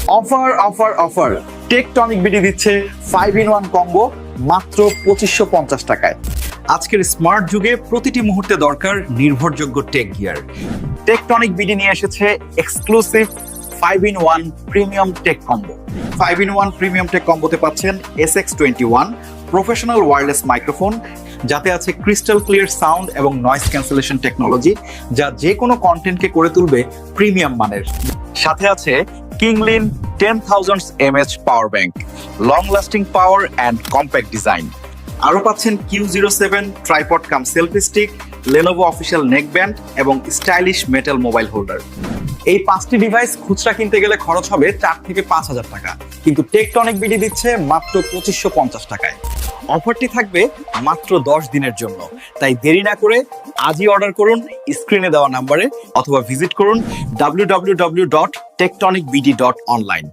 Offer offer offer, tectonic BD দিচ্ছে 5-in-1 combo মাত্র 2550 টাকায়। আজকের স্মার্ট যুগে প্রতিটি মুহূর্তে দরকার নির্ভরযোগ্য টেক গিয়ার। টেকটনিক বিডি নিয়ে এসেছে exclusive 5-in-1 premium tech combo. 5-in-1 premium tech কম্বোতে পাচ্ছেন SX21 প্রফেশনাল ওয়্যারলেস মাইক্রোফোন, যাতে আছে ক্রিস্টাল ক্লিয়ার সাউন্ড এবং নয়েজ ক্যান্সেলেশন টেকনোলজি, যা যে কোনো কন্টেন্টকে করে তুলবে প্রিমিয়াম মানের। সাথে আছে Kinglin 10,000 mAh power bank, long lasting power and compact design. আরও পাচ্ছেন Q07 tripod cum selfie stick, Lenovo official neck band এবং স্টাইলিশ মেটাল মোবাইল হোল্ডার। এই 5টি ডিভাইস খুচরা কিনতে গেলে খরচ হবে 4 থেকে 5,000 টাকা, কিন্তু টেকটনিক বিডি দিচ্ছে মাত্র 2550 টাকায়। অফারটি থাকবে মাত্র 10 দিনের জন্য, তাই দেরি না করে আজই অর্ডার করুন স্ক্রিনে দেওয়া নাম্বারে, অথবা ভিজিট করুন www.tektonicbd.online।